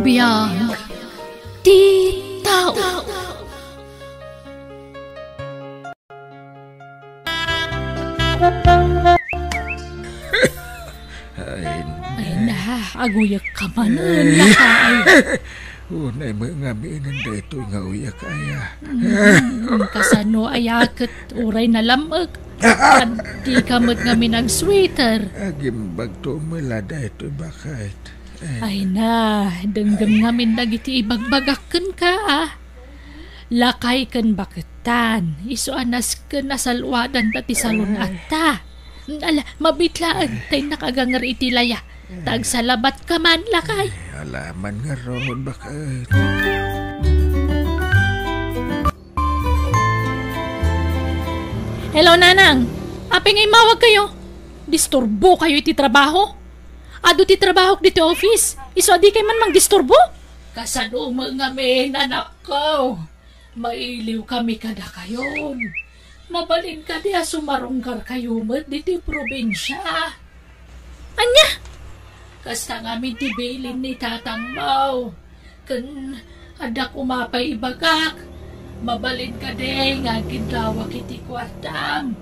Biyag ti tao. Ay na, aguyak ka man. Lakay. Unay mga minan dito nga uyak kaya. Kasano ayakit uray na lamag. Di kamot nga minag-sweater. Agimbag to malada ito bakit. Ay na, denggam nga minagiti ibagbagakken ka Lakay ken baketan. Iso anas ken nasalwadan tati salon ata. Ala, mabitlaan tay nakagangar iti laya. Tagsalabat ka man, lakay. Alaman nga ron bakit. Hello, Nanang. Ape ngay mawag kayo. Disturbo kayo iti trabaho. Ado ti trabaho dito office. Iso di kay man mang disturbo. Kasano mga men, anak ko. Mailiw kami kada kayon. Mabalin ka diya sumarungkar kayo mo dito probinsya. Anya? Kasta ngamin ti bilin ni Tatang Mau. Kan ada kumapay ibagak. Mabalin ka de nga gidlawak iti kwartam.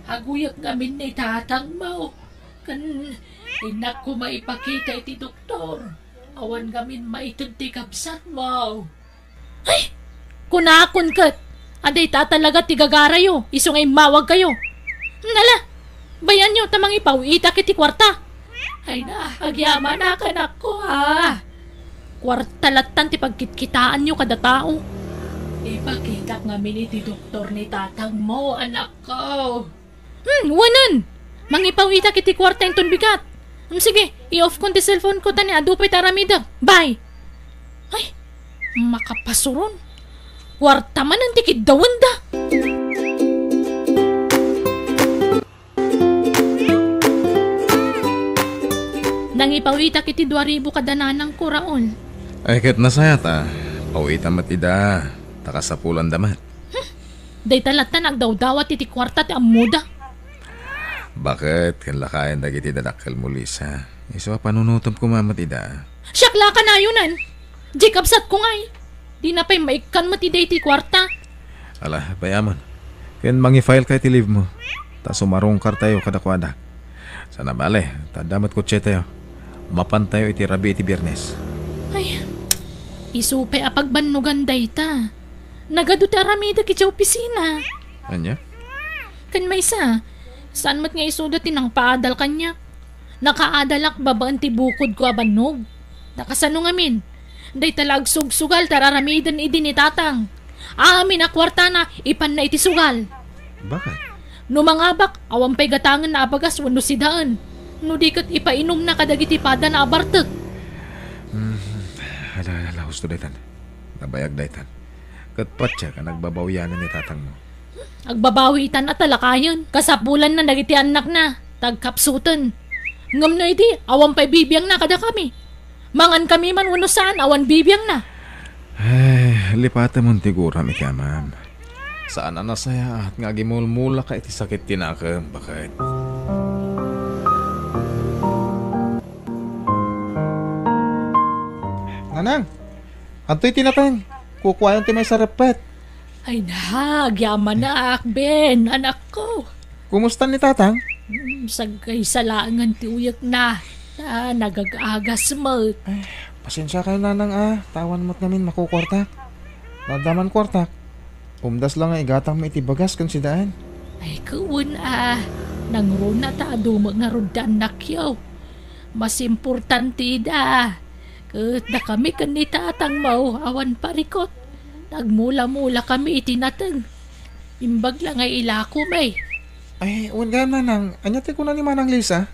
Haguyak ngamin ni Tatang Mau. Kan inak ko maipakita iti doktor. Awan ngamin maitod ti kapsat mo. Ay! Kunakon kat. Aday tatalaga ti gagarayo. Iso ngay mawag kayo. Nala! Bayan nyo tamang ipawita kiti kwarta. Ay na, agyaman na kanak ko Kwarta latan ti pagkitkitaan nyo kada tao. Ipakita ngamin iti doktor ni Tatang mo, anak ko. Wanan! Mangipawita kiti kwarta yung tunbigat. Sige, i-off ko ti cellphone ko tani adupay taramida. Bye! Ay, makapasuron. Kwarta man ang tikid dawan da. Nangipawita kiti 2,000 kada nanang kuraon. Ay ket nasayat pawita matida. Takasapulan damat. Day talatan nagdawdawat iti kwarta ti amuda. Bakit? Kanlakayan dagiti dadakkel mulis Iso panunutom ko mamatida. Syakla ka na yunan. Di kapsat ko ngay. Di na pa'y maikan matida iti kwarta. Ala, bayaman. Ken mangi-file kay ti leave mo. Ta sumarungkar tayo kadakwada. Sana bale, tadamat ko tse tayo. Mapan tayo iti rabi iti Biyernes. Ay, isupay apagbannugan day ta. Nagado ti aramida kiti opisina. Anya? Kan may saan mat nga isudat tinang paadal kanya. Nakaadalak babaan ti bukod ko abannog. Nakasano ngamin. Day talag sugsugal tararamidan idi ni Tatang. Amin na kwarta na ipan na iti sugal. Bakit? No mangabak, awampay gatangan na abagas wano sidaan. No di kat ipainom na kadagiti pada na abartek. Hala, husto daytan. Nabayag daytan. Katpatya ka nagbabawyanan ni Tatang mo. Agbabawitan na talakayon. Kasapulan na nagiti anak na. Tagkapsutan. Ngam na iti, awampay bibiyang na kada kami. Mangan kami man wano saan, awan bibiyang na. Ay, lipata mong tigura mi kaya ma'am. Saan na nasaya at nga gimulmula ka iti sakit tinakam. Bakit? Nanang, anto'y tinatang. Kukuhayan ti may sarapet. Ay na, yaman na Ben, anak ko. Kumusta ni Tatang? Sagay salangan ti uyak na. Nagagagas mo. Ay, pasensya kayo nanang Tawan mo't namin makukwartak. Nadaman kwartak. Umdas lang igatang may itibagas kung sidaan. Ay kuwan nangruna ta adumag nga rudan nakyaw. Mas importante da. Kat na kami kan ni Tatang mau awan parikot. Nagmula-mula kami itinatag. Imbag lang ay ilako may. Ay, uwan ka nanang. Anyate ko na ni Manang Lisa.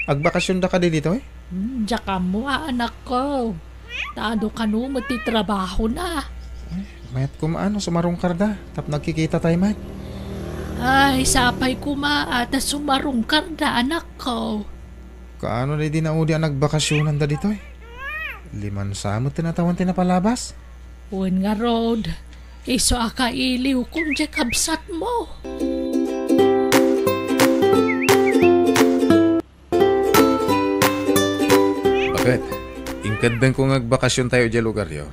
Agbakasyon da ka di dito eh? Diyan mo anak ko. Tado ka no trabaho na. Mayat kumaano sumarungkar da. Tap nagkikita tayo man. Ay, sapay kumaata sumarungkar da anak ko. Kaano na di naudi ang nagbakasyonan da dito eh? 5 samot tinatawan tinapalabas. Uwan nga road. Iso akailiw kung di kabsat mo. Bakit? Ingkadang ko ngagbakasyon tayo dyan lugar yo.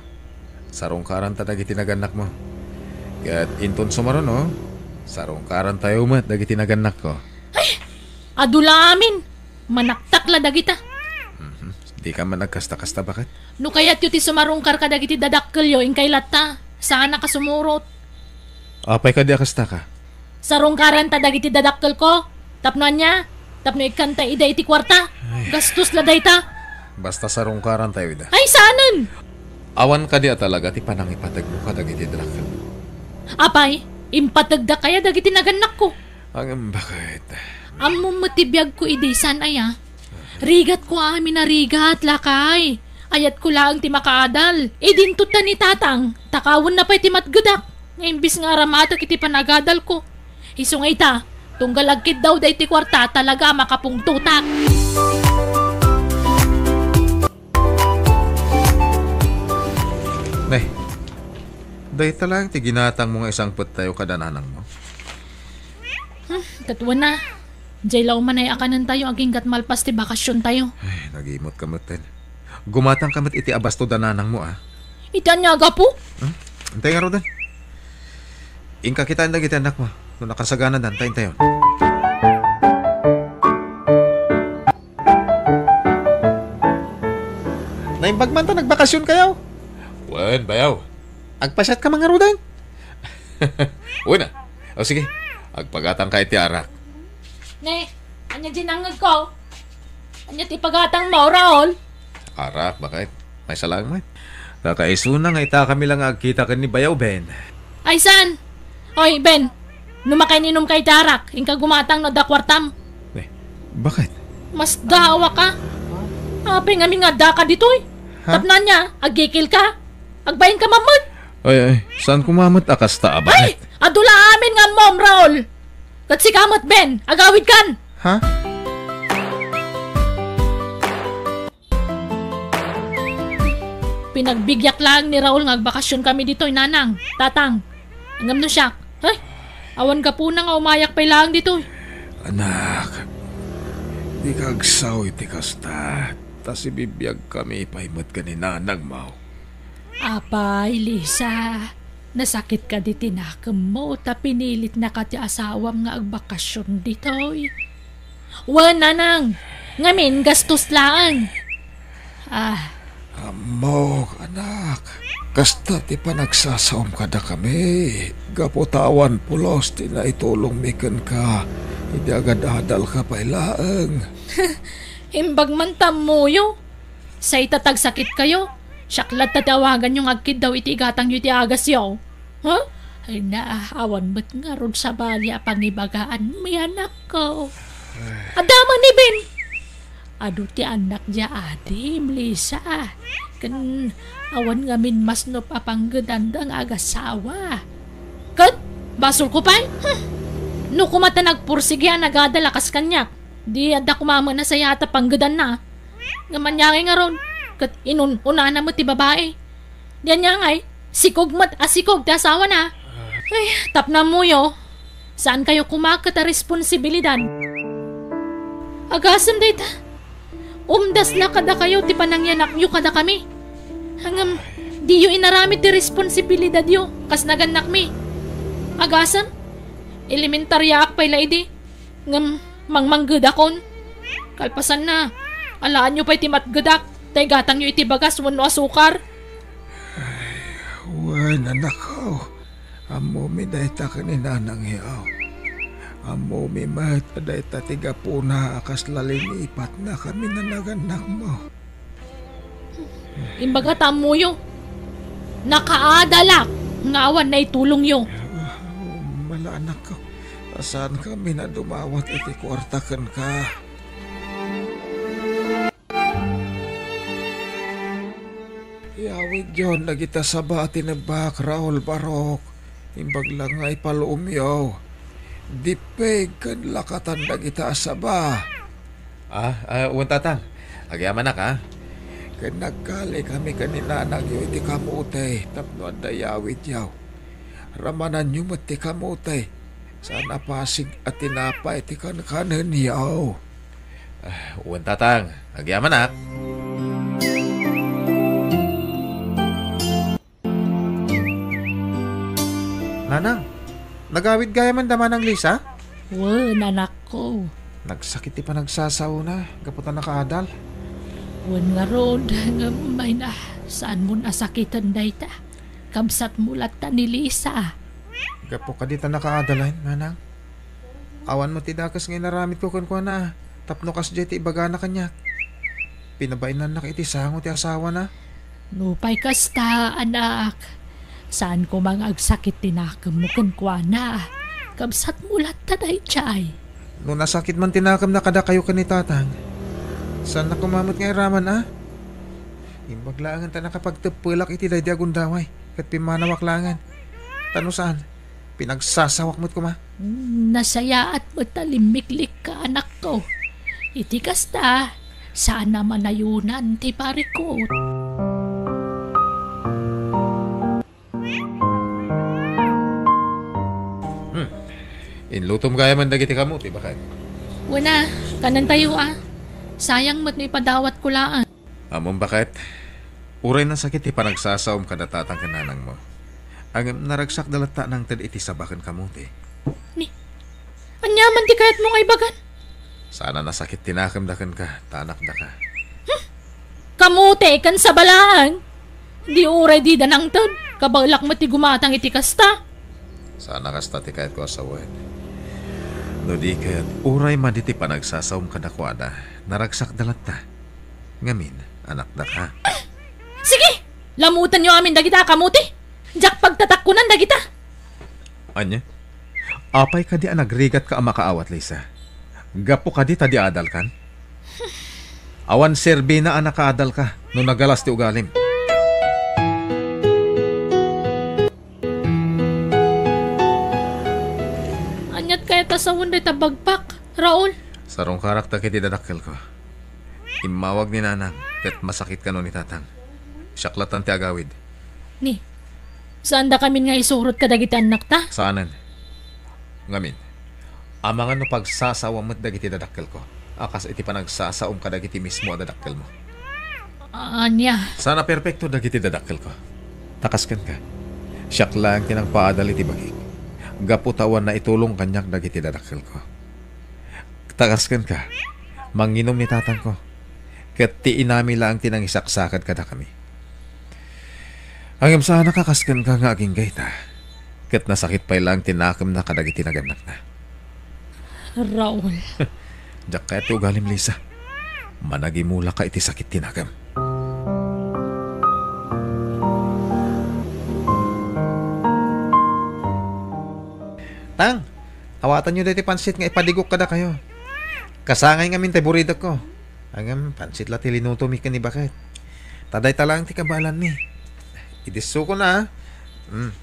Sarong karan ta dagiti naganak mo. Kat inton sumaron no, sarong karan tayo mat dagiti naganak ko. Adula amin. Manaktakla dagita. Di ka man nagkasta-kasta bakit? No kaya't yu ti sumarungkar ka dagiti dadakkel yo ingkay latta. Sana ka sumurot. Apay ka di akasta ka? Sarungkaran ta dagiti dadakkel ko. Tapnoan niya. Tapno ikanta ida iti kwarta. Gastos la dayta. Basta sarong karan tayo ida. Ay sanan. Awan ka di talaga ti panang ipatag mo ka dagiti drakkel. Apay, impatagda kaya dagiti naganak ko. Ang bakit? Amo matibiyag ko idisan aya. Rigat ko amin na rigat, lakay. Ayat ko lang ti makaadal. Dintot ta ni tatang. Takawon na pa'y ti matgadak. Imbis nga ramatak iti panagadal ko. Isungay ta, tunggal agkit daw da iti kwarta talaga makapungtutak. Nay, dahi talang ti ginatang mo nga isang put tayo kadananang mo. Katwa na. Jay law man ay akanan tayo aging gat malpas ti bakasyon tayo. Ay, nag-imot kamutin. Gumatang kamot iti abasto dananang mo Itan niya aga po. Antay nga rodan. Ingka kita ang dagiti anak mo. Nung nakasagana dan, tayo tayo. Naimbag man ta, nagbakasyon kayo. Wan, bayaw. Agpasyat ka mga rodan. Una. O sige, agpagatang ka iti arak. Ne, anya ginangag ko. Anya ti pagatang mo, Raul. Arak, bakit? May salang man. Kakaisuna nga ita kami lang agkita ka ni Bayaw, Ben. Ay, san? Oy, Ben. Numakay ninom kay tarak. Ingka gumatang na dakwartam. Eh, bakit? Mas dawa ka. Ape nga nga da ka ditoy. Tapnan niya, agkikil ka. Agbayin ka mamad. Ay, saan kumamot akasta, Ay, bakit? adula amin nga mom, Raul. Kat si kamot, Ben. Agawid kan. Ha? Pinagbigyak lang ni Raul nga agbakasyon kami ditoy, nanang, tatang. Angam no siya. Ay, awan ka po na nga umayak pa lang ditoy. Anak, di ka agsaw iti kasta. Tas ibibiyag kami ipahimot ka ni nanang mo. Apay, Lisa. Nasakit ka di tinakam mo ta pinilit na ka ti asawam nga agbakasyon ditoy. Wan, nanang. Ngamin, gastos lang. Amok, anak. Kasta ti panagsasaom kada kami. Gaputawan pulos ti na itulong mikan ka. Hindi agad adal ka pailaang. Imbag man tamuyo. Sa itatag sakit kayo. Syaklat tatawagan yung agkid daw iti igatang yu ti agas yaw. Huh? Ay naahawan ba't nga ron sa balya pangibagaan may anak ko. Adama ni Ben. Ado ti anak dia adim, Lisa. Kan awan nga min mas no papanggedandang agasawa. Kan, basol ko pa? No kumata nagpursige nagadalakas kanyak. Di ada kumama na sa yata panggedan na. Nga manyangay nga ron. Kat inun-una na mo ti babae. Diyan niya ngay, sikog mat asikog ti asawa na. Ay, tapna mo yo. Saan kayo kumakat a responsibilidad? Agasan day ta. Umdas la kada kayo ti panangyanak yu kada kami. Hangam, di yu inaramit ti responsibilidad yu. Kas naganak mi. Agasan, elementarya ak pa'y laidi. Ngam, mangmanggad akon. Kalpasan na, alaan nyo pa'y ti matgadak. Tay gatang yu iti bagas wano asukar. Wan, anak ko. Amo mi dayta ka ni nanang yaw. Amo mi mat dayta tiga puna akas lalinipat na kami na naganak mo. Imbaga tamo yu. Nakaadalak. Ngawan na itulong yu. Mala anak ko. Saan kami na dumawat iti kwartakan ka? Yawid yon nagita sa bati na bak Raul Barok. Imbag lang nga ipalumyaw. Dipeg kan lakatan nagita sa ba. Uwan tatang. Agyaman na ka. Kan nagkali kami kanina nang yu iti kamutay. Tapno ang dayawid yaw. Ramanan yu mati kamutay. Sana pasig at tinapay iti kankanan yaw. Uwan tatang. Agyaman na. Nanang, nagawid gaya man daman ng Lisa? Wan, anak ko. Nagsakit ti pa nagsasaw na, gaputan nakaadal. Wan nga rod, nga may na, saan mo nasakitan day ta? Kamsat mulat ta ni Lisa. Gapo ka dita nakaadalain, nanang. Awan mo ti dakas ngay naramit ko kun na, tapno kas jay ti ibaga na kanya. Pinabainan na iti sango ti asawa na. Nupay kasta, anak. Saan ko mang agsakit tinakam mo kun na? Kamsat mulat ta day chay. No nasakit man tinakam na kada kayo ni tatang. Saan na kumamot ngay raman Imbaglaangan ta nakapagtapulak iti day di agundaway. Kat pimanawaklangan. Tano saan? Pinagsasawak mo't kuma? Nasaya at matalimiklik ka, anak ko. Iti kasta, saan naman ayunan ti pare ko. Inlutom kaya man dagiti kamuti, bakit? Wala, kanan tayo Sayang mo't ni padawat kulaan. Among bakit? Uray na sakit ti panagsasaom kada tatang kananang mo. Ang naragsak dalata ng tad iti sabakan kamuti. Anyaman di kayat mo nga ibagan? Sana nasakit tinakamdakan ka, tanak da ka. Kamuti, kan sa balaan. Di uray di danang tad, kabalak mo ti gumatang iti kasta. Sana kasta ti kahit ko asawan. No di kaya't uray man iti panagsasaom kadakwada, naragsak dalata. Ngamin, anak da ka. Sige, lamutan nyo amin dagita, kamuti. Jak pagtatakkunan dagita. Anya? Apay ka di nagrigat ka makaawat, Lisa. Gapo ka di tadi adal kan? Awan serbi na nakaadal ka no nagalas ti ugalim. Anyat kaya tasawon day tabagpak, Raul. Sarong karakta kiti dadakkel ko. Imawag ni nanang ket masakit ka no ni tatang. Siyaklatan ti agawid. Ni, saan da kami nga isurot ka dagiti anak ta? Saanan? Ngamin, amangan no pagsasawa mo't dagiti dadakkel ko. Akas iti panagsasaom ka dagiti mismo dadakkel mo. Anya? Sana perpekto dagiti dadakkel ko. Takaskan ka. Siyak lang tinagpaadal iti bagik. Gaputawan na itulong kanyak dagiti dadakkel ko. Takaskan ka. Manginom ni tatang ko. Ket ti inami lang tinangisaksakan kada kami. Hanggang sana kakaskan ka nga aging gayta. Ket nasakit pa lang tinakam na kadagiti naganak na. Raul. Diyak kaya ti ugalim, Lisa. Managimula ka iti sakit tinakam. Tang, awatan nyo dito pansit nga ipadigok kada kayo. Kasangay nga min tayo ko. Hanggang pansit la ti linuto mi ka ni bakit. Taday talang ti kabalan mi. Idiso ko na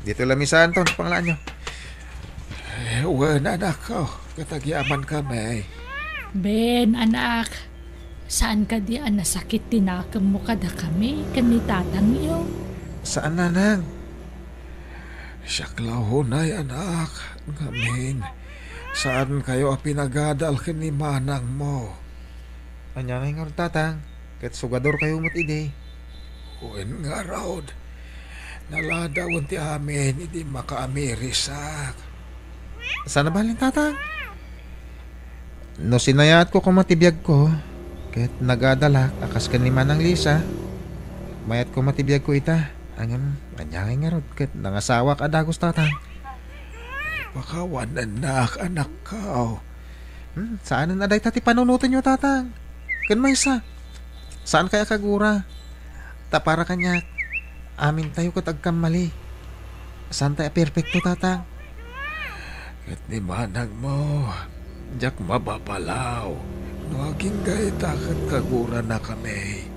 dito lang misahan to, panglaan nyo. Wan, anak ko. Katagyaman kami. Ben, anak. Saan ka di nasakit tinakam mo kada kami? Kanitatang iyo. Saan, nanang? Siyaklaw nay, anak. Ngamin. Saan kayo pinagadal ni manang mo? Anya nga nga tatang. Ket sugador kayo mo't ide. Uwin nga raod. Naladawan ti amin, hindi makaamirisak. Sana balin tatang? No sinayat ko matibiyag ko. Ket nagadala akas ka ni manang Lisa. Mayat ko matibiyag ko ita. Angam, anya nga rod. Ket nangasawa ka dagos tatang. Pakawanan na anak ka. Saan na day tati panunutan nyo tatang? Kan may isa. Saan kaya kagura? Tapara kanyak. Amin tayo kat agkamali. Saan tayo perfecto tatang? Kat ni manang mo. Diyak mababalaw. Nuaging gaita kat kagura na kami.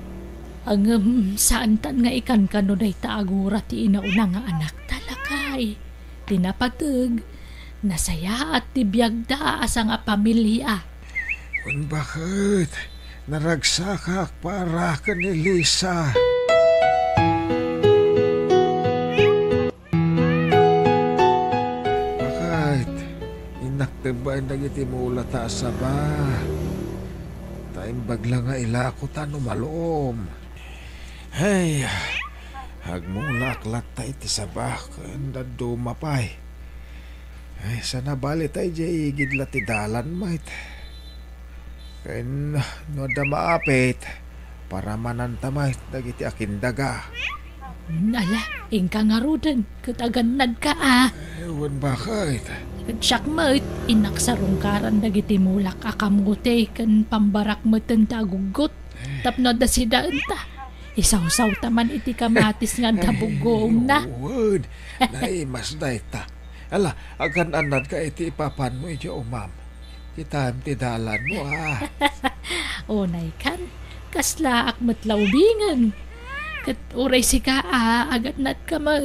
Saan tan nga ikan kano day taagura ti inauna nga anak talakay. Tinapatag. Nasaya at tibiyag da asa nga pamilya. Kung bakit naragsakak para ka ni Lisa. Bakit inaktibain na iti mula ta sa ba? Taing bagla nga ilako tano malom. Hey, hagmulak latta iti sabak. Kanda dumapay. Ay, sana bali tayo jay gidla ti dalan mait. Kaya no da maapit para manantamay dagiti akindaga. Ala, ingka nga rudan. Kataganad ka Ewan bakit. Siyak mo, inak sa rungkaran dagiti mulak akamote kan pambarak mo tagugot. Tapno da si daan ta. Isaw-saw taman iti kamatis nga dabugong na. Word, naimas da ita. Ala, agan anad ka iti ipapan mo iti umam. Kita ti dalan mo Unay kan, kasla akmat laubingan. Kat uray si ka agat nat ka mo.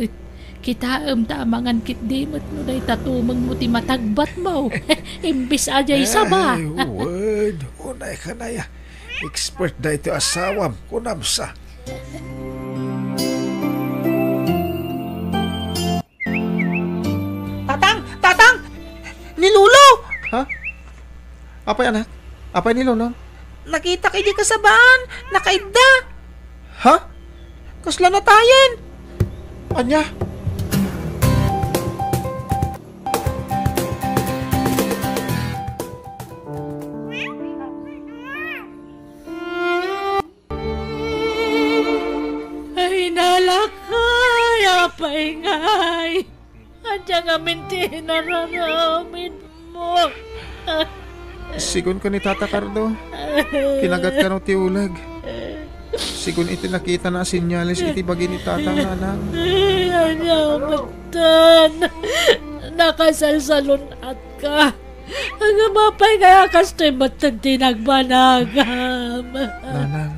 Kita tamangan kit dimot mo day tatumang mo ti matagbat mo. Imbis ajay saba. Ay, word, unay ka na ya. Expert da ito asawam, kunamsa. Tatang! Nilulo! Ha? Apay anak? Apay nilo no? Nakita kay di kasabaan! Nakaidda! Ha? Kasla na tayen! Anya? Ay nalakay, apay ngay. Adya nga minti nararamid mo. Sigun ko ni Tata Cardo. Kinagat ka no ti ulag. Sigun iti nakita na sinyalis iti bagi ni Tata nanang. Adya matan. Nakasalsalon at ka. Ang mapay kaya kasto'y matan tinagbanagam. Nanang.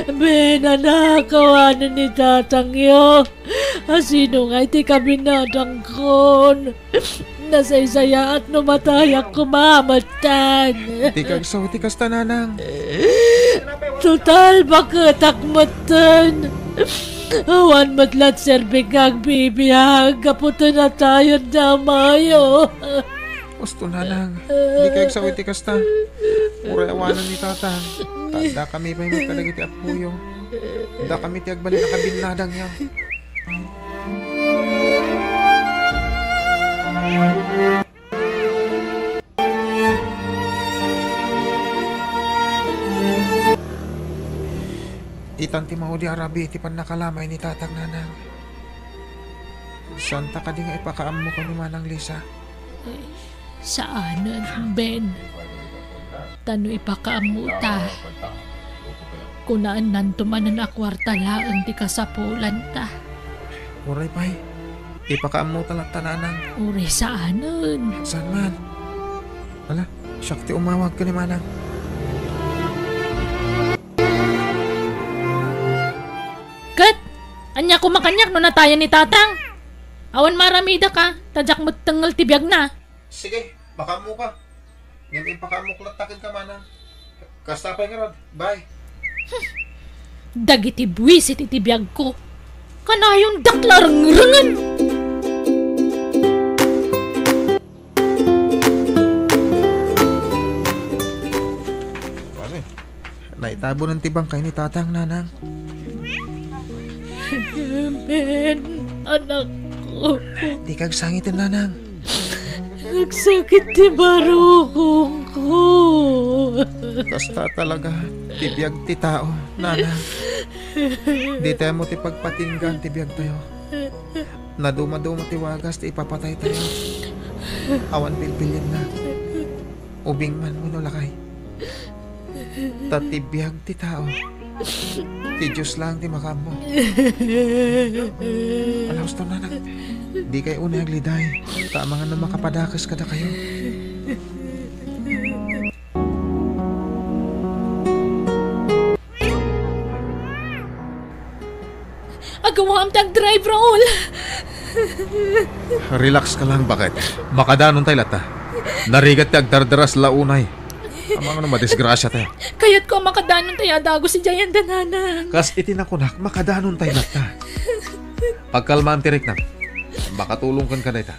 Benanakawanan ni tatang yo. Sino nga iti kami nadangkon. Nasaysaya at numatayak kumamatan. Di kag saw ti kasta nanang. Total bakit akmatan. Awan matlat serbing kag bibiyag. Kaputo na tayo damayo. Gusto nanang. Di kag saw ti kasta. Uray awanan ni Tata. Tanda kami pa yung magkalagiti at puyo. Tanda kami ti agbali na kabinadang niya. Itan ti Maudi Arabi iti pan nakalamay ni Tatang nanang. Santa ka di nga ipakaam mo ko ni Manang Lisa. Saanan, Ben? Tano ipakaamuta. Kunaan nantuman ang akwarta laang ti kasapulan ta. Uray pay, ipakaam mo talat tananang. Uri saanan. Saan man? Ala, siyak ti umawag ka ni Manang. Kat! Anya kumakanyak no natayan ni Tatang. Awan maramida ka. Tadyak mo't tanggal tibiyag na. Sige, baka mo ka. Ngayon ipakaam mo kulatakin ka Manang. Kasta pa nga rod. Bye. Dagiti buwisit itibiyag ko. Kanayong daklarang-rangan. Naitabo ng tibang kay ni Tatang nanang. Ben, anak ko. Di kag sangitin nanang. Nagsakit ti barukong ko. Kasta talaga, tibiyag ti tao, nanang. Di tayo mo ti pagpatinggan, tibiyag tayo. Naduma-duma ti wagas, ti ipapatay tayo. Awan pilpilin na. Ubing man mo no lakay. Tatibiyag ti tao. Ti Diyos lang ti makamo. Alaos to nanang. Di kay unay agliday. Tama nga na makapadakas kada kayo. Agawam tag drive, Raul. Relax ka lang, bakit? Makadanon tayo lata. Narigat ti agdardaras launay. Amang ano madisgrasya tayo. Kayat ko makadanon tayo dago si Jayan Dananang. Kas itinakunak, makadanon tayo lata. Pagkalmaan tirik na. Makatulong kan ka na ita.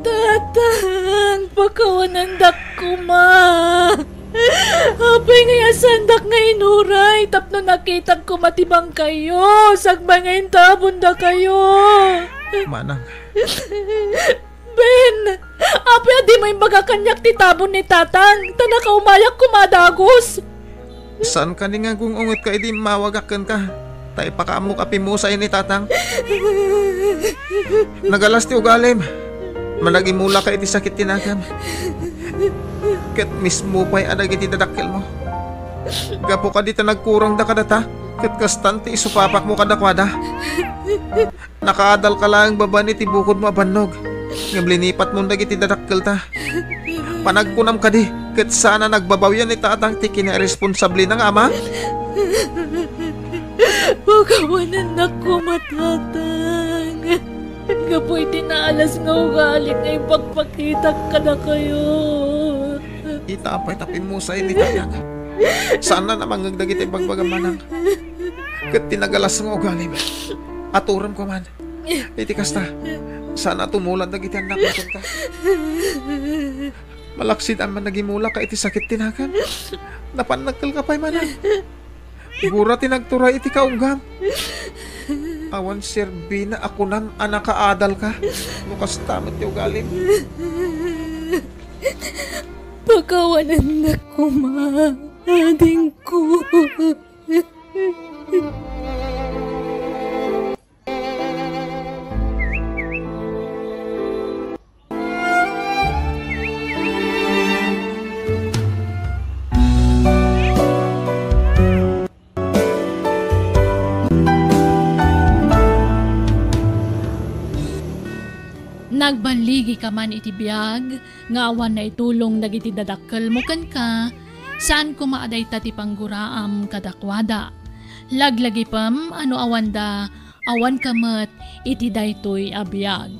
Tatang, pagkawanandak ko ma. Apay nga sandak nga inuray, tapno nakita ko matibang kayo, sagba nga intabon da kayo. Manang, Ben, apay di mo yung kanyak ti tabon ni tatang, tanaka umayak kumadagos. saan ka ni nga kung ungot ka, edi mawagakan ka. Tay pakamok api mo sa ini tatang. Nagalas ti ugalim. Malagi mula ka iti sakit tinagam. Ket mismo pa'y adag iti dadakkel mo. Gapo ka dito nagkurang da kadata. Ket kastante isupapak mo kadakwada. Nakaadal ka lang baban iti bukod mo abannog. Ngam linipat mo dagiti dadakkel ta. Panagkunam ka di. Ket sana nagbabawyan ni tatang ti kinaresponsable ng ama. Pagawanan na ko matatang. Kapoy tinaalas nga ugalit na ipagpakita ka na kayo. Itapay tapin mo sa ini tayang. Sana namang ngagdagit ay bagbagamanang. Kat tinagalas nga ugalim. Aturam ko man. Iti kasta. Sana tumulan dagiti ang nakutong ka. Malaksid ang man nagimula ka iti sakit tinagan. Napanagkal ka pa'y manang. Gura tinagturay iti kaunggam. Awan serbi na ako nam anakaadal ka. Mukas tamot yung galim. Pagkawanan na kumading ko. Nagbaligi ka man iti biyag, nga awan na itulong dagiti dadakkel mo kan ka, saan ko maaday ti pangguraam kadakwada. Laglagi pam, ano awanda, awan kamat iti daytoy abiyag.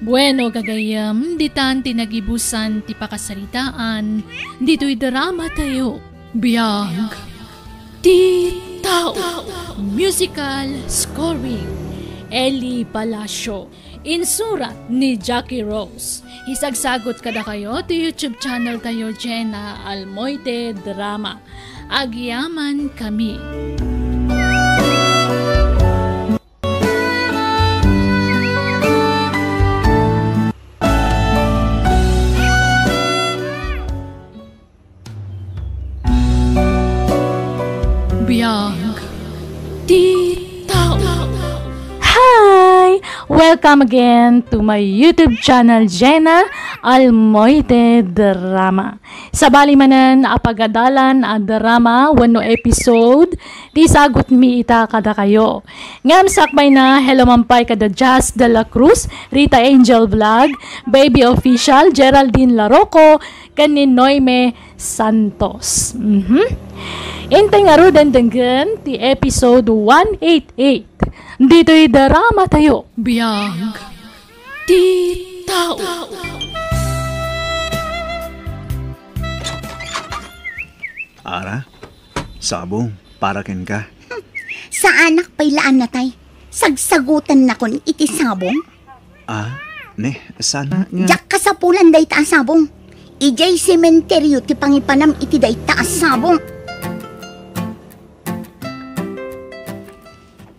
Bueno gagayam, ditan tinagibusan ti pakasaritaan, dito'y drama tayo, biyag. Ti Tao, musical scoring, Eli Palacio. Insurat ni Jackie Rose. Isagsagot kada kayo to YouTube channel tayo Jenna Almoite Drama. Agyaman kami. Biyag Titaw. Hi! Welcome again to my YouTube channel, Jenna Almoite Drama. Sa balimanan, apagadalan a drama, wano episode, di sagot mi ita kada kayo. Ngam sakbay na, hello mampay kada Jazz de la Cruz, Rita Angel Vlog, Baby Official, Geraldine Larocco, kanin Noime Santos. Intay nga ro dandanggan, ti episode 188. Dito'y drama tayo. Biyag Titaw. Ara, sabong, para ken ka. Sa anak pailaan na tay. Sagsagutan na kon iti sabong. Sana nga. Jak kasapulan day ta sabong. Ijay sementeryo ti pangipanam iti day ta sabong.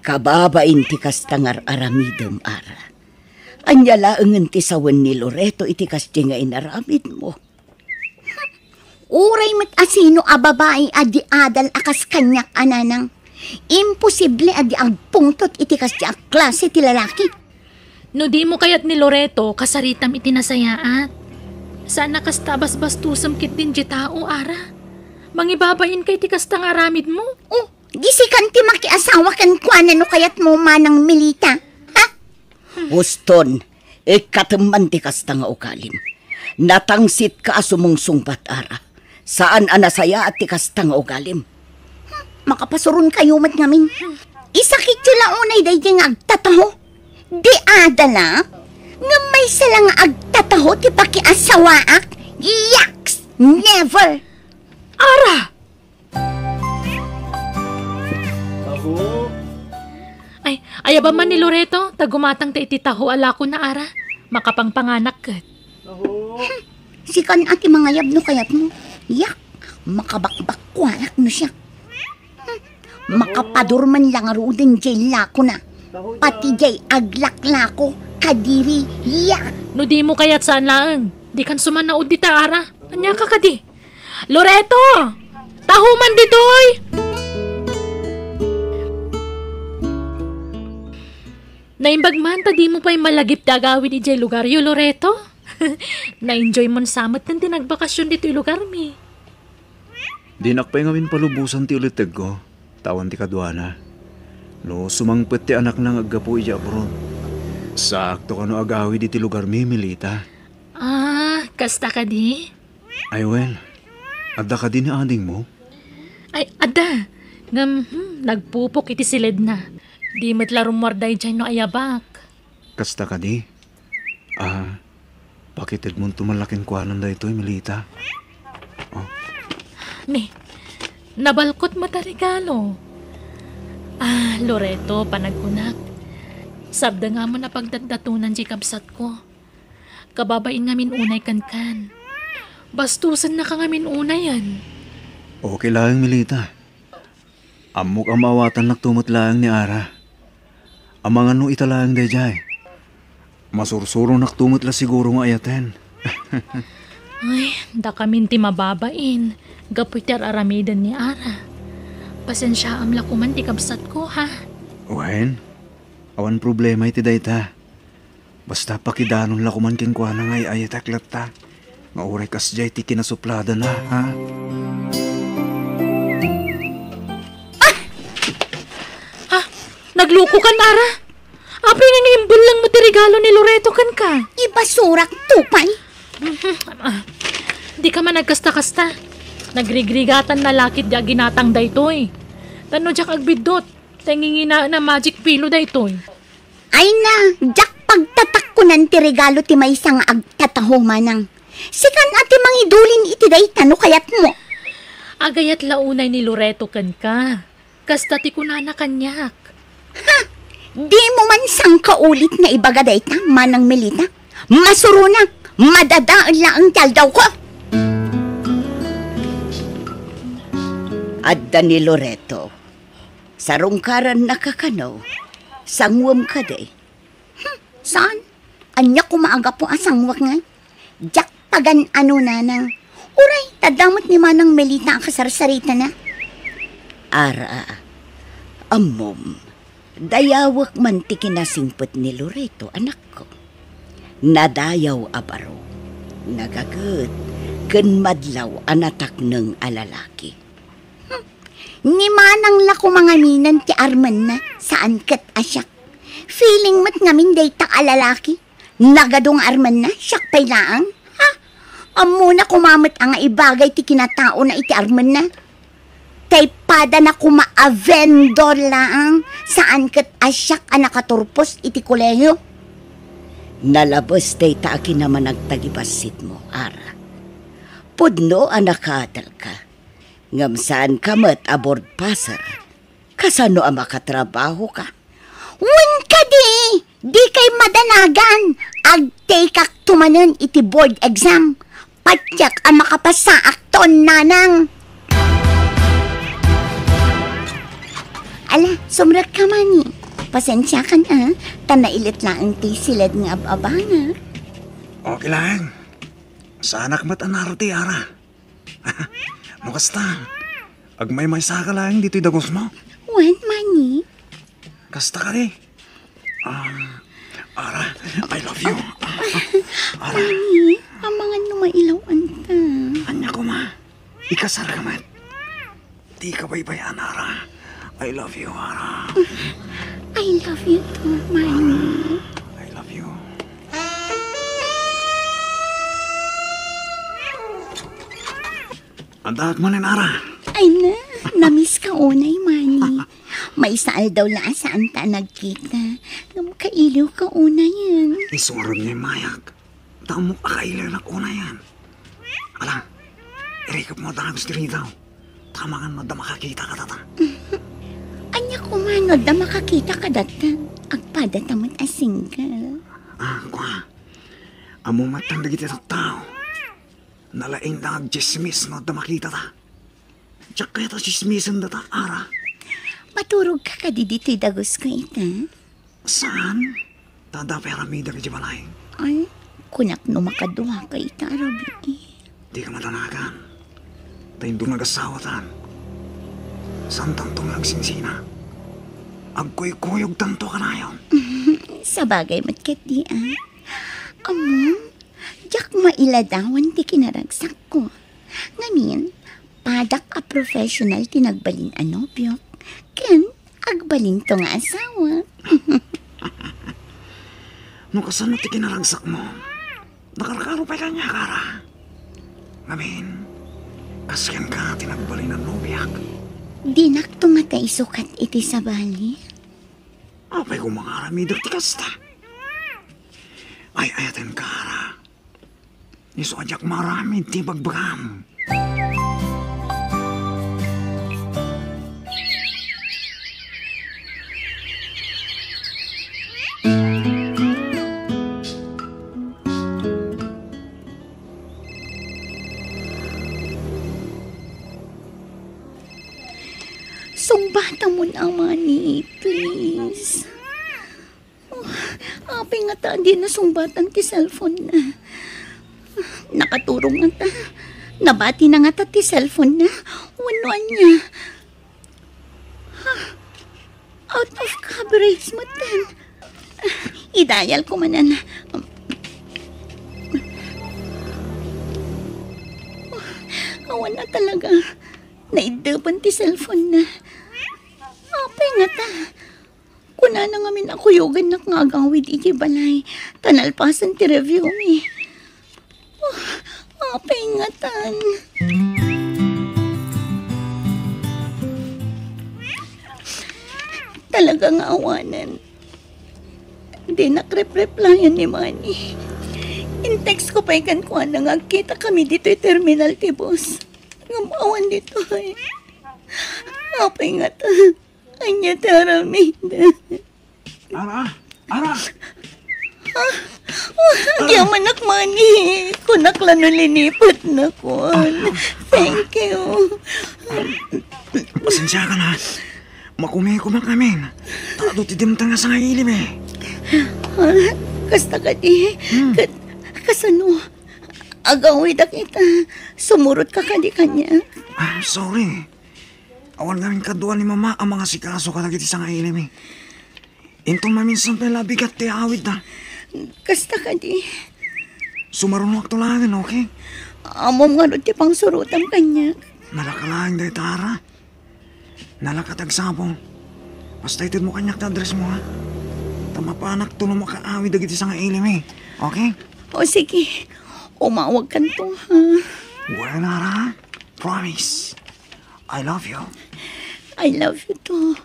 Kababain ti kastangar aramidom ara. Anyala ang ti sawan ni Loreto iti kasti nga inaramid mo. Uray met asino a babae adi adal akas kanyak ananang. Imposible adi agpungtot iti kasti a klase ti lalaki. No di mo kayat ni Loreto kasaritam iti nasayaat. Sana kastabas bastusam kit din di tao ara. Mangibabain kay ti kastang aramid mo. Oh, gisikan ti makiasawa kan kuana no kayat mo manang milita. Ha? Huston, ikateman ti kastang ukalim. Natangsit ka asumong sungbat ara. Saan anasaya at ti kastang ukalim? Makapasurun kayo mat ngamin. Isakit sila unay day di nga agtataho. Di adala, nga may salang agtataho ti pakiasawaak. Yaks! Never! Ara! Ay, ayaba man ni Loreto, tagumatang ta ititaho ala ko na ara. Makapangpanganak kat. Sikan ati mga yabno kayat mo. Yak! makabakbakwarak no siya. Makapadurman lang arudin jay lako na. Pati jay aglak-lako, kadiri, hiya. No di mo kaya't saan lang. Di kan sumanaod di ta, Ara. Anya ka kadi? Loreto! Tahuman ditoy! Naimbag man, ta di mo pa'y malagip da agawin di jay lugar yo, Loreto. Na-enjoy mon samot kan tinagbakasyon dito yung lugar mi. Di nakpay ngawin palubusan ti uliteg ko. Tawan ti kadwana. No, sumangpet ti anak nang aggapo iya abroad. Sakto ka no agawi di ti lugar mi, Milita. Ah, kasta ka di? Ay well, adda ka din ni ading mo? Ay, ada. Nagpupok iti silid na. Di matla rumwarday dyan no ayabak. Kasta ka di? Pakitid mong tumalaking kwanan da ito'y, Milita. Ni, nabalkot mata regalo. Loreto, panagkunak. Sabda nga mo na pagdadatunan di kabsat ko. Kababain ngamin unay kan. Bastusan na ka ngamin unay yan. Okay lang, Milita. Amok ang mawatan nagtumot lang ni Ara. Amang ano italang dayjay. Masursuro nagtumot la siguro nga ayaten. Ay, da kamin ti mababain. Gapoy ti aramidan ni Ara. Pasensya amla kuman ti kabsat ko, ha? Wen, awan problema iti dayta. Basta pakidanon la kuman ken kuana nga ayataklat ta. Nga uray kas jay ti kinasuplada na, ha? Nagluko kan, Ara? Apay nga imbul lang mo ti regalo ni Loreto kan ka. Ibasurak tupay. Di ka man nagkasta-kasta. Nagrigrigatan na lakit di ginatang daytoy. Tano jak agbidot. Tangingina na magic pillow daytoy. Ay na, jak pagtatak ko nan ti regalo ti may isang agtataho manang. Sikan ati mangidulin iti day tano kayat mo. Agayat launay ni Loreto kan ka. Kasta ti kunana kanyak. Ha! Di mo man sang kaulit nga ibagaday ta, manang Milita. Masurunak, madadaan lang ang taldaw ko. Adda ni Loreto. Sarungkaran nakakanaw. Sangwam ka day. Saan? Anya kumaaga po asangwak nga. Jak pagan ano nanang. Uray, tadamot ni manang Milita ang kasarsarita na. Ara, amom. Dayawak man ti kinasingpot ni Loreto, anak ko. Nadayaw abaro. Nagagut. Ken madlaw anatak ng alalaki. Ni manang lako mga minan ti arman na saan kat asyak. Feeling mat ngamin day tak alalaki. Nagadong arman na, syak pay laang. Ha? Amo na kumamit ang ibagay ti kinatao na iti arman na. Taypada na kuma-vendor lang saan kat asyak anakaturpos iti koleyo. Nalabos day taaki naman nagtagibasit mo, Ara. Pudno anakatal ka. Ngamsaan ka mat aboard passer. Kasano ang makatrabaho ka? Wen ka di! Di kay madanagan. Agtay kak tumanan iti board exam. Patyak ang makapasa akton nanang. Ala, sumrak ka mani. Pasensya ka na. Tanailit lang ang tisilad ng ababanga. Okay lang. Sana kamat anarati, Ara. Makasta. Agmay-may saka lang dito'y dagos mo. Wen mani? Kasta ka rin. Ara, I love you. Ara. Mani, ang mga numailawan ta. Anya ko ma. Ikasar ka man. Di ka baybayan, Ara. I love you, Ara. I love you too, Mani. I love you. Andak mo rin, Ara. Ay na, namiss ka unay, Mani. May saal daw lang saan ta nagkita. Kailiw ka unay yan. Isuron niya yung mayak. Tamo akailan na una yan. Alam, irikap mo dahil gusto rin daw. Tamangan mo da makakita ka tata. Anya kumanod na makakita ka data. Agpada tamot asing ka. Kwa. Amo matang dagiti sa tao. Nalaing na agjesmis no da makita ta. Diyak kaya ta sismisan data, Ara. Maturog ka ka dito'y dagos ko ita. Saan? Tada pera mida ka balay. Ay, kunak no makaduha ka ita, Rabi. Di ka madanagan. Tayong nagasawatan. Saan tantong nagsinsina? Agkoy-koyog tanto ka na yun. Sa bagay matkat di Amon, jak mailadawan ti kinaragsak ko. Ngamin, padak a professional tinagbalin anobyo. Ken, agbalin to nga asawa. Nung kasano ti kinaragsak mo, nakarakaro pa ka niya, Kara. Ngamin, kasyan ka tinagbalin ng nobiyak. Dinak tumatay sukat iti sa bali. Apay ko mga aramidor ti kasta. Ay ayaten, Kara. Iso ajak marami ti bagbagam. Sumbata mo naman please. Apay nga ta, di na sumbatan ti cellphone na. Nakaturong nga ta. Nabati na nga ta ti cellphone na. Wanuan niya. Out of coverage mo tan. Idayal ko manan. Awan na talaga. Naidapan ti cellphone na. Apay nga ta. Kuna na nga min ako yogan na ngagawid iti balay. Tanalpasan ti review mi. Apay nga tan. Talaga nga awanan. Hindi nakrep-replyan ni Manny. In-text ko pa ikan ko na ngagkita kami dito terminal ti boss. Ngamawan dito ay. Apay nga ta. Anya taramida. Ara! Ara! Di manak Manny. Kunak lang linipot na ko. Thank you. Pasensya ka na. Makumikumak namin. Tado ti dimtang nga sa ilim eh. Kasta ka di. Kasano? Agawid kita. Sumurot ka di kanya. Sorry. Awan namin kaduan ni Mama ang mga sikaso kalagit isang ilim eh. Intong maminsan pala bigat ti awid na. Kasta ka di. Sumarunok to langin, okay? Amom nga ti pang surutan kanya. Nalakalang day Tara. Nalakatag sabong. Basta itid mo kanyak ta address mo ha. Tamapanak to no makaawid agit isang ilim eh. Okay? O sige. Umawag ka to ha. Well, Nara. Promise. I love you. I love you to.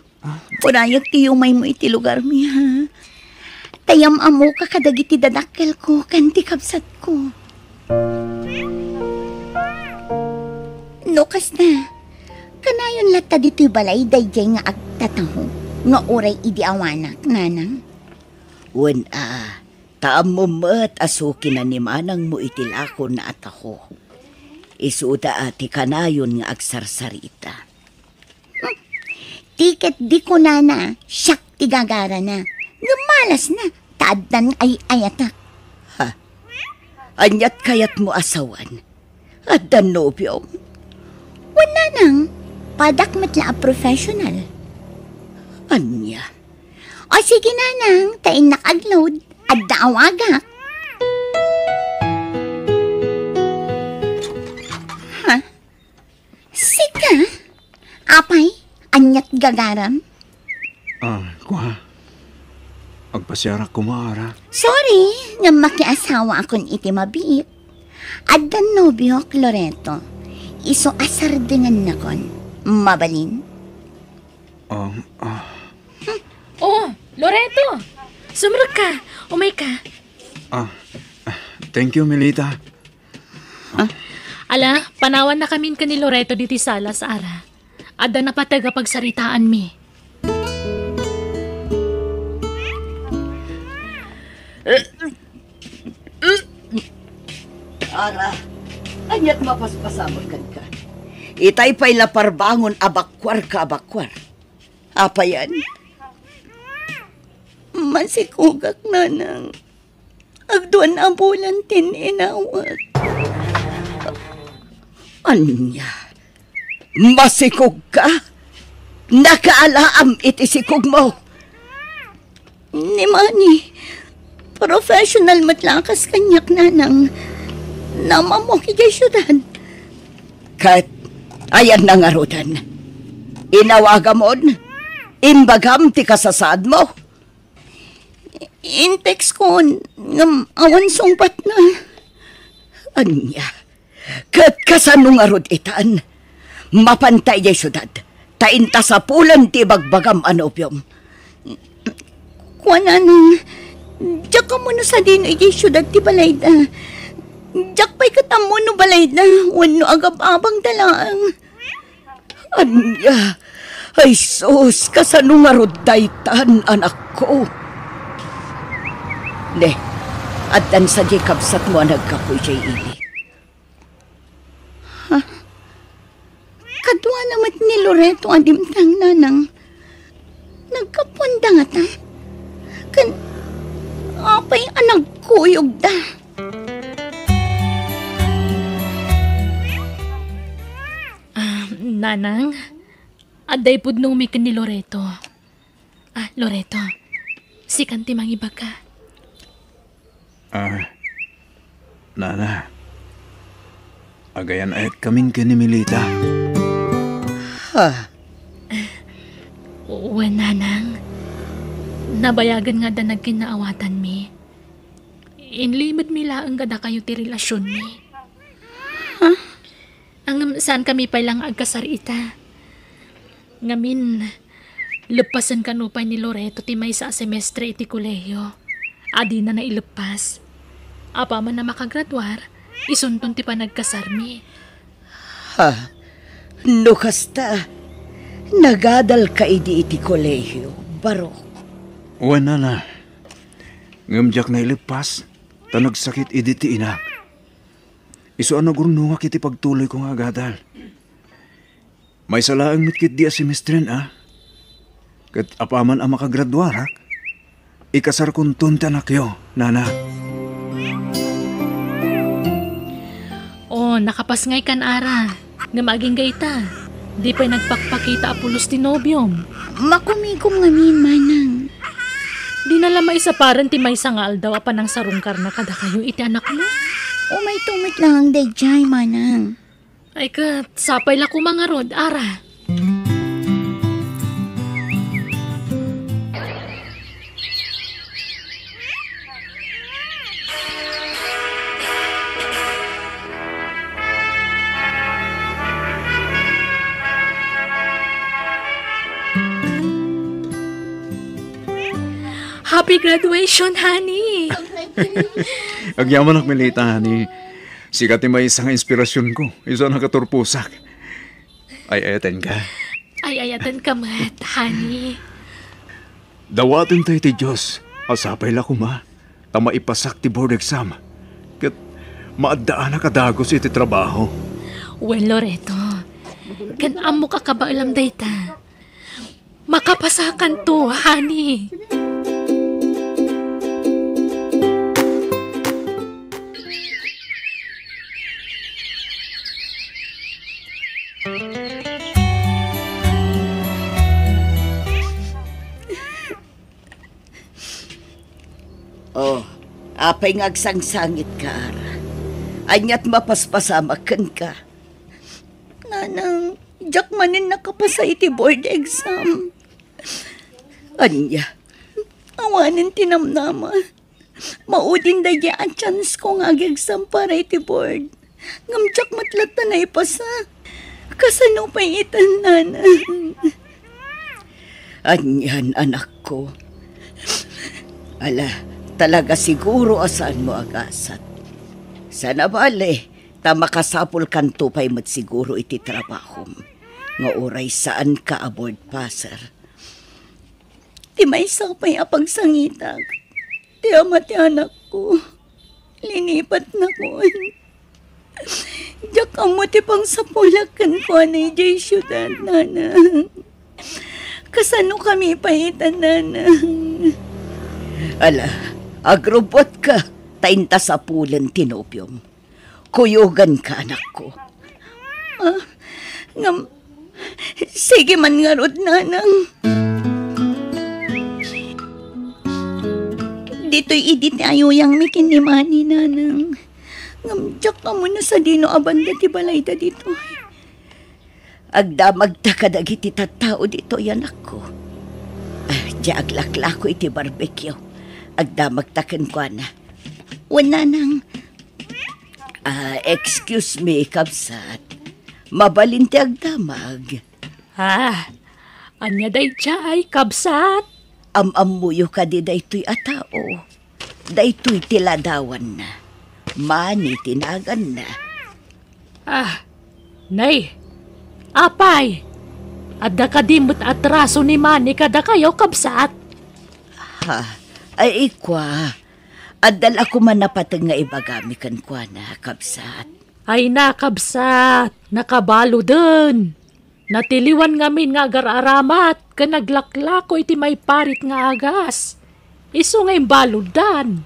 Purayak ti umay mo iti lugar mi ha. Tayam amo ka kadagiti dadakkel ko kanti kapsat ko. Nukas na. Kanayon lata dito'y balay dayjay nga agtataho. Nga oray idi awanak, nanang. Wen taam mo mat asukin na ni manang mo itilako na ataho. Isuda ati kanayon nga agsarsarita. Tiket di ko nana, siyak tigagara na. Ngamalas na, taadan ay ayatak. Anyat kayat mo asawan. At danobyo. Wala nang, padak matla a professional. Anya? O sige nanang, tain nakagload, at daawagak. Sika? Apay, anyat gagaram? Kuha. Agpasyarak ko maara. Sorry, nga makiasawa akon iti mabiit. Addan nobyo, Loreto. Iso asar dengan na kon. Mabalin? Oh, Loreto! Sumurot ka! Umay ka! Thank you, Melita. Ala, panawan na kamin ka ni Loreto diti sala sa ara. Ada na pataga pagsaritaan mi. Ara, anyat mapaspasamot ka. Itay pa'y laparbangon abakwar ka abakwar. Apa yan? Masikugak na nang agduan ambulan tinawat. Anya, masikog ka? Nakaalaam iti sikog mo. Ni Manny, professional matlakas kanyak na nang namamok ikay syudad. Kat, ayan na nga rudan. Inawagamon, imbagam ti kasasad mo. Intex ko, ngam awan sungpat na. Anya, kat kasano nga rod itaan, mapantay di syudad, tainta sa pulan ti bagbagam anopium. Kuana nang, diyak ka muna sa din ay syudad ti balay na. Diyak pa'y katamo no balay na, wano agab-abang dalaang. Anya, ay sus, kasano nga rod daytan, anak ko. Le, at dan sa di kabsat mo nagkapoy siya ili. Ha? Kadwa naman ni Loreto adimtang nanang. Nagkapunda nga ta. Kan, apay anag kuyog da. Nanang, aday pud nung umikan ni Loreto. Loreto, si kanti mangiba ka. Nana, agayan ayat kaming kinimilita. Ha? Uwan, nanang. Nabayagan nga da nagkinaawatan mi. Inlimad mi laang gada kayo ti relasyon mi. Ha? Ang saan kami pa lang agkasarita. Ngamin, lepasan kanupay ni Loreto ti may sa semestre iti kolehiyo. Adi na nailepas. Apa man na makagradwar, isuntun ti pa nagkasarmi. Ha? No kasta, nagadal ka iti kolehiyo, Barok. Uwan, Nana. Ngamjak na ilipas, tanagsakit ti inak. Iso ang nagurnungak iti pagtuloy kong agadal. May salaang mitkit di asimestren, Kat apaman ang makagradwarak, ikasar kong tunta nakyo, Nana. Nakapas ngay kan ara. Nga maging gayta. Di pa'y nagpakpakita apulos ti nobyom. Makumikom ngamin, manang. Di na lamay sa paran ti may sangal daw pa ng sarungkar na kada kayo iti anak mo. May tumit lang ang dayjay, manang. Ay kat, sapay la ko mga rod, ara. Happy graduation, honey! Agyaman ak milita, honey. Sikat may isang inspirasyon ko. Isa nakaturpusak. Ay ayaten ka. Ay ayatan ka mat, honey. Dawatin tayo ti Diyos. Asapay la ko ma. Tama ipasak ti board exam. Kat maadaan na kadagos iti trabaho. Well, Loreto, kan amo ka kabailam dayta. Makapasakan to, honey. Apay ngagsangsangit ka, ara. Anyat mapaspasamakan ka. Nanang, jak manin nakapasa iti board exam. Anya, awanin tinamnama. Maudin da ang chance ko ngag-exam para iti board. Ngamjak matlata na ipasa. Kasano pa itan, nanang. Anyan, anak ko. Ala, talaga siguro asaan mo agasat. Sana bale, tamakasapol kanto pa'y mat siguro iti trabaho. Nga oray saan ka aboard passer. Ti may sapay apagsangitag. Ti ama ti anak ko. Linipat na ko. Diyak Kamuti pang sapulakan ko ni Jay syudad, nanang. Kasano kami paitan, nanang. Ala, agrobot ka. Tainta sa pulan tinopyong. Kuyugan ka, anak ko. Sige man nga rod, nanang. Dito'y idit ayo yang mikinimani, nanang. Ngamjak ka muna sa dino abanda ti balay da dito. Agdamag ta kadagiti tattao dito, yanak ko. Di aglakla ko iti barbecue. Agdamag taken ko na. Wala nang. Excuse me, kabsat. Mabalinti agdamag. Anya day chay, kabsat. Am-amuyo ka di daytoy atao. Daytoy tiladawan na. Mani tinagan na. Nay, apay. Adda kadimot atraso ni Mani kada kayo, kabsat. Ay ikwa. Adal ako man napatag nga ibagami kan kwa na, kabsat. Ay na, kabsat. Nakabalo dun. Natiliwan ngamin nga agar-aramat. Kanaglaklako iti may parit nga agas. Iso nga imbaludan.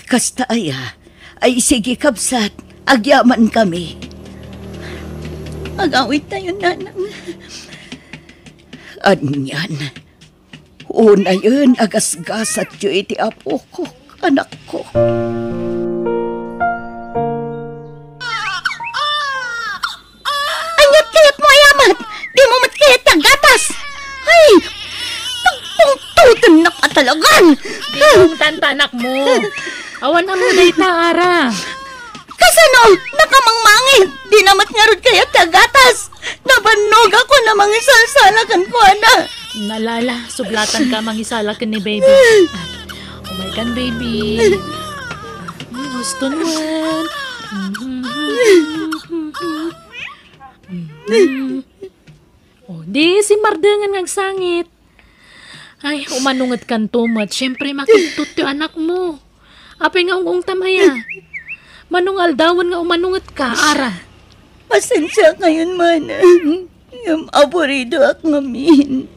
Kasta aya. Ay sige, kabsat. Agyaman kami. Agawit tayo, nanang. Anyan. Una yun, agasgasat yu iti apo ko, anak ko. Anyat kayat mo, ayamat! Di mo matkayat ng gatas! Ay! Tagpungtutan na ka talagan! Yung tantanak mo. Awan ang muday ta, Ara. Kasano? Nakamangmangit! Di namat nga rin kayat ng gatas! Nabanog ako na mga salsalakan ko, anak! Nalala, sublatan ka mangisalakan ni baby. Oh my God, baby. Gusto naman. Di si Mardengan ngagsangit. Ay, umanungat kan tumat. Siyempre makitut yung anak mo. Apay nga ung tamaya. Manungal dawan nga umanungat ka, Ara. Pasensya kayon, manang. Yung aborido ak ngamin.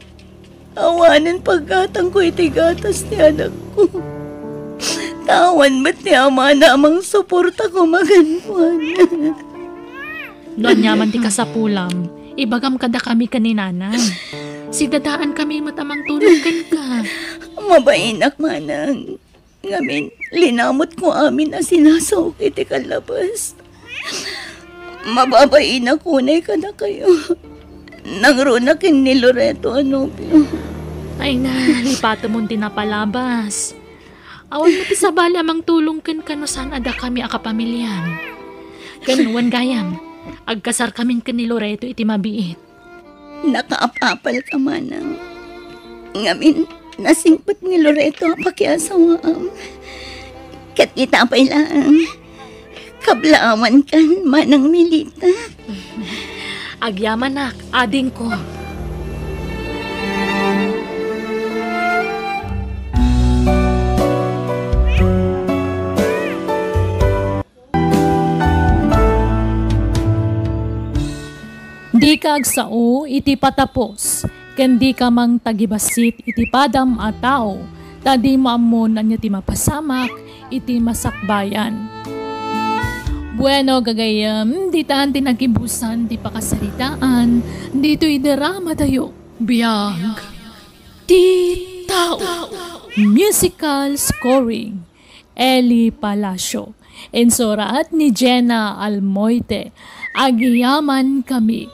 Awanan paggatang ko iti gatas ni anak ko. Tawan ba't ni ama na amang suporta ko maganwan. Noon yaman ti kasapulam, ibagam kada kami kaninanang. Sidadaan kami matamang tulungan ka. Mabainak, manang. Ngamin, linamot ko amin na sinasawag iti kalabas. Mababainak kunay ka na kayo. Nangrunakin ni Loreto Anopio. Ay na, lipato mong tinapalabas. Awan mo ti sabali amang tulungkan ka no saan ada kami akapamilyan. Kanuan gayam, agkasar kaming ka ni Loreto iti mabiit. Nakaapapal ka, manang. Ngamin, nasingpot ni Loreto pakiasawaam. Kat kita pa'y lang. Kablaaman kan, manang Milita. Agyamanak, ading ko. Di ka agsao, iti patapos. Ken di ka mang tagibasit, iti padam a tao. Tadi maamon anya ti mapasamak, iti masakbayan. Bueno, gagayam, di taan tinagibusan, di pakasaritaan, dito'y drama tayo. Biyag, di tao. Musical scoring, Eli Palacio. Ensoraat ni Jenna Almoite. Agyaman kami.